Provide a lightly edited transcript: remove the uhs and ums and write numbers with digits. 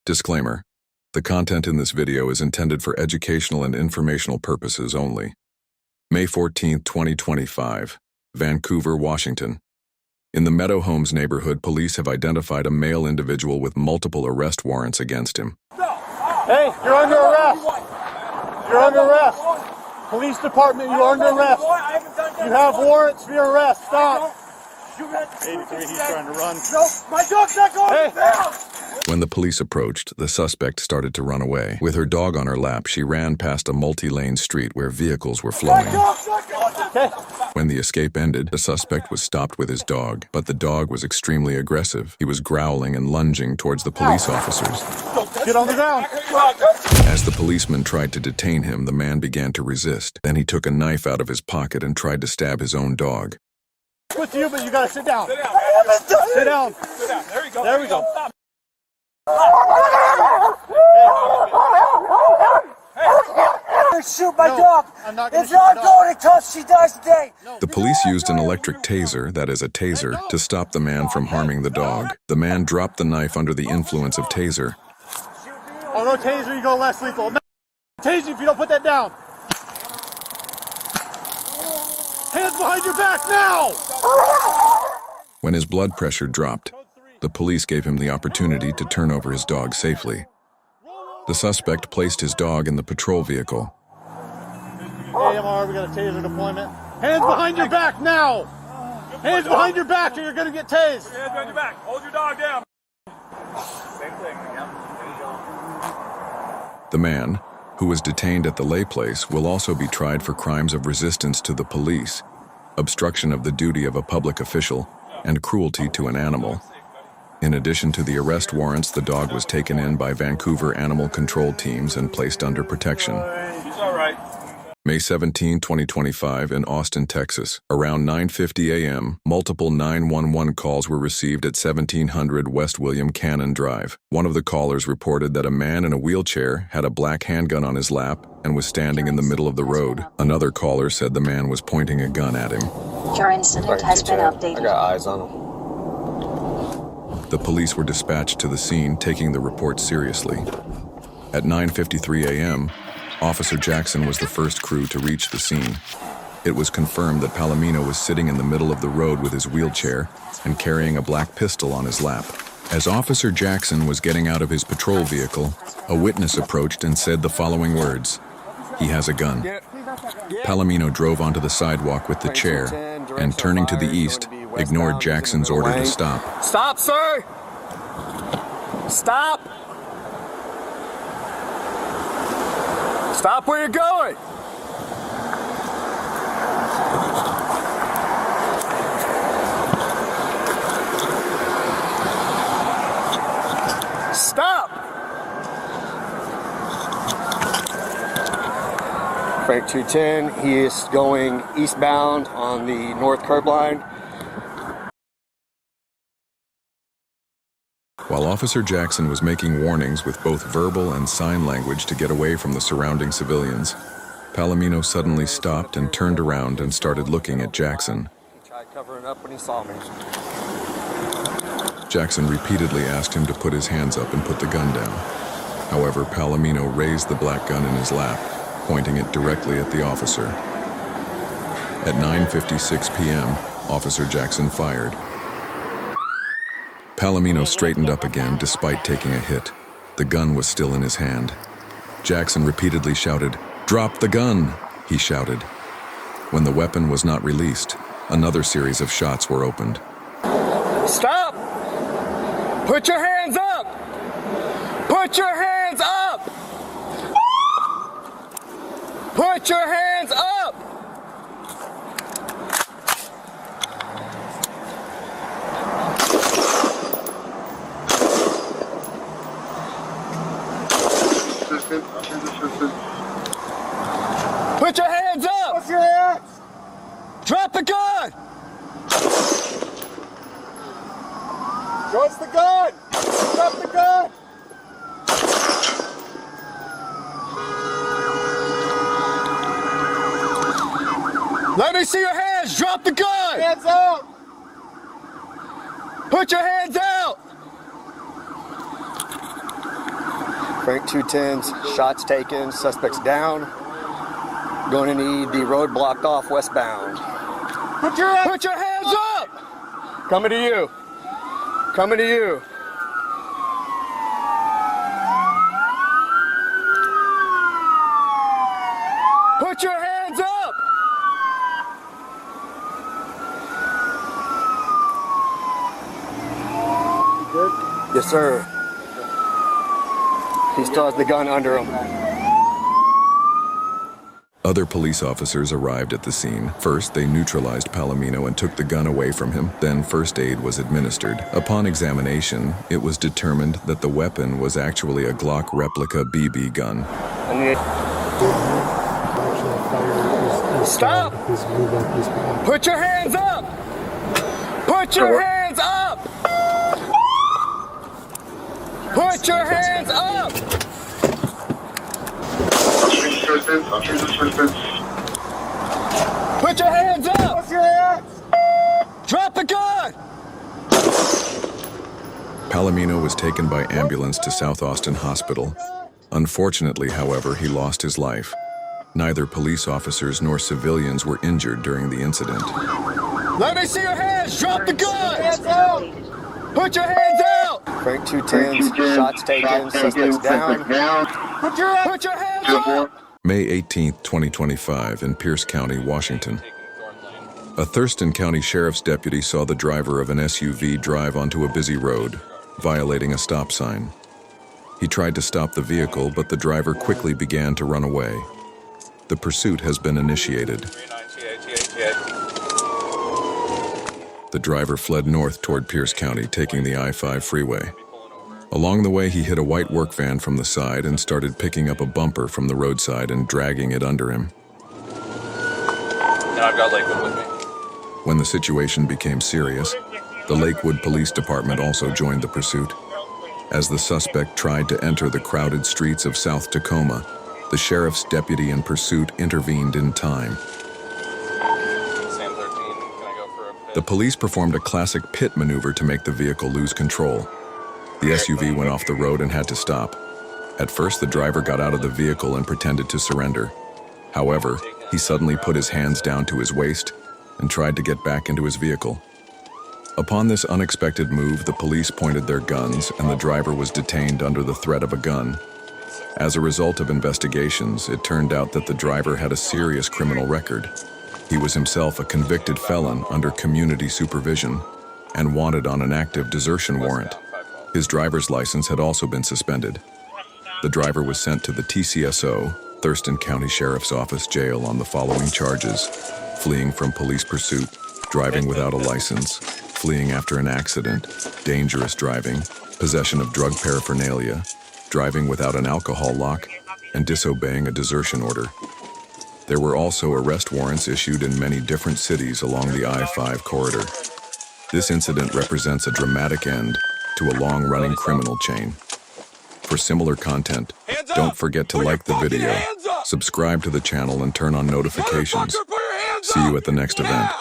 Disclaimer: the content in this video is intended for educational and informational purposes only. May 14, 2025, Vancouver, Washington. In the Meadow Homes neighborhood, police have identified a male individual with multiple arrest warrants against him. Hey, you're under arrest. You're under arrest. Police department, you're under arrest. You have warrants for your arrest. Stop. 83, he's trying to run. No, my dog's not going down. When the police approached, the suspect started to run away. With her dog on her lap, she ran past a multi-lane street where vehicles were flowing. When the escape ended, the suspect was stopped with his dog, but the dog was extremely aggressive. He was growling and lunging towards the police officers. Get on the ground. As the policeman tried to detain him, the man began to resist. Then he took a knife out of his pocket and tried to stab his own dog. With you, but you gotta sit down. Sit down. Sit down. There you go. There we go. Shoot my dog. It's not going until she dies today. The police used an electric taser, that is a taser, to stop the man from harming the dog. The man dropped the knife under the influence of taser. On no taser, you go less lethal. Taser if you don't put that down. Hands behind your back now! When his blood pressure dropped, the police gave him the opportunity to turn over his dog safely. The suspect placed his dog in the patrol vehicle. AMR, we got a taser deployment. Hands behind your back now! Hands behind your back or you're gonna get tased! Hands behind your back. Hold your dog down. Same thing, yeah. There you go. The man, who was detained at the lay place, will also be tried for crimes of resistance to the police, obstruction of the duty of a public official, and cruelty to an animal. In addition to the arrest warrants, the dog was taken in by Vancouver animal control teams and placed under protection. He's all right. May 17, 2025, in Austin, Texas. Around 9:50 a.m., multiple 911 calls were received at 1700 West William Cannon Drive. One of the callers reported that a man in a wheelchair had a black handgun on his lap and was standing in the middle of the road. Another caller said the man was pointing a gun at him. Your incident has been updated. I got eyes on him. The police were dispatched to the scene, taking the report seriously. At 9:53 a.m., Officer Jackson was the first crew to reach the scene. It was confirmed that Palomino was sitting in the middle of the road with his wheelchair and carrying a black pistol on his lap. As Officer Jackson was getting out of his patrol vehicle, a witness approached and said the following words: "He has a gun." Palomino drove onto the sidewalk with the chair and, turning to the east, ignored Jackson's order to stop. Stop, sir! Stop! Stop where you're going! Stop! Frank 210, he is going eastbound on the north curb line. While Officer Jackson was making warnings with both verbal and sign language to get away from the surrounding civilians, Palomino suddenly stopped and turned around and started looking at Jackson. He tried covering up when he saw me. Jackson repeatedly asked him to put his hands up and put the gun down. However, Palomino raised the black gun in his lap, pointing it directly at the officer. At 9:56 p.m., Officer Jackson fired. Palomino straightened up again despite taking a hit. The gun was still in his hand. Jackson repeatedly shouted, "Drop the gun!" he shouted. When the weapon was not released, another series of shots were opened. Stop! Put your hands up! Put your hands up! Put your hands up! Put your hands up! What's your hands? Drop the gun! What's the gun? Drop the gun! Let me see your hands! Drop the gun! Hands up! Put your hands out! Frank 210's shots taken, suspects down. Going to need the road blocked off westbound. Put your hands up! Coming to you. Coming to you. Put your hands up! You good? Yes, sir. He still has the gun under him. Other police officers arrived at the scene. First, they neutralized Palomino and took the gun away from him. Then first aid was administered. Upon examination, it was determined that the weapon was actually a Glock replica BB gun. Stop! Put your hands up! Put your hands up! Put your hands up! Put your hands up! Put your hands! Drop the gun! Palomino was taken by ambulance to South Austin Hospital. Unfortunately, however, he lost his life. Neither police officers nor civilians were injured during the incident. Let me see your hands! Drop the gun! Hands out! Put your hands out! Frank 210's shots taken, suspects down. Put your hands up! May 18, 2025, in Pierce County, Washington. A Thurston County Sheriff's deputy saw the driver of an SUV drive onto a busy road, violating a stop sign. He tried to stop the vehicle, but the driver quickly began to run away. The pursuit has been initiated. The driver fled north toward Pierce County, taking the I-5 freeway. Along the way, he hit a white work van from the side and started picking up a bumper from the roadside and dragging it under him. Now I've got Lakewood with me. When the situation became serious, the Lakewood Police Department also joined the pursuit. As the suspect tried to enter the crowded streets of South Tacoma, the sheriff's deputy in pursuit intervened in time. The police performed a classic pit maneuver to make the vehicle lose control. The SUV went off the road and had to stop. At first, the driver got out of the vehicle and pretended to surrender. However, he suddenly put his hands down to his waist and tried to get back into his vehicle. Upon this unexpected move, the police pointed their guns and the driver was detained under the threat of a gun. As a result of investigations, it turned out that the driver had a serious criminal record. He was himself a convicted felon under community supervision and wanted on an active desertion warrant. His driver's license had also been suspended. The driver was sent to the TCSO, Thurston County Sheriff's Office jail on the following charges: fleeing from police pursuit, driving without a license, fleeing after an accident, dangerous driving, possession of drug paraphernalia, driving without an alcohol lock, and disobeying a desertion order. There were also arrest warrants issued in many different cities along the I-5 corridor. This incident represents a dramatic end to a long-running criminal chain. For similar content, don't forget to like the video, subscribe to the channel, and turn on notifications. See you at the next event.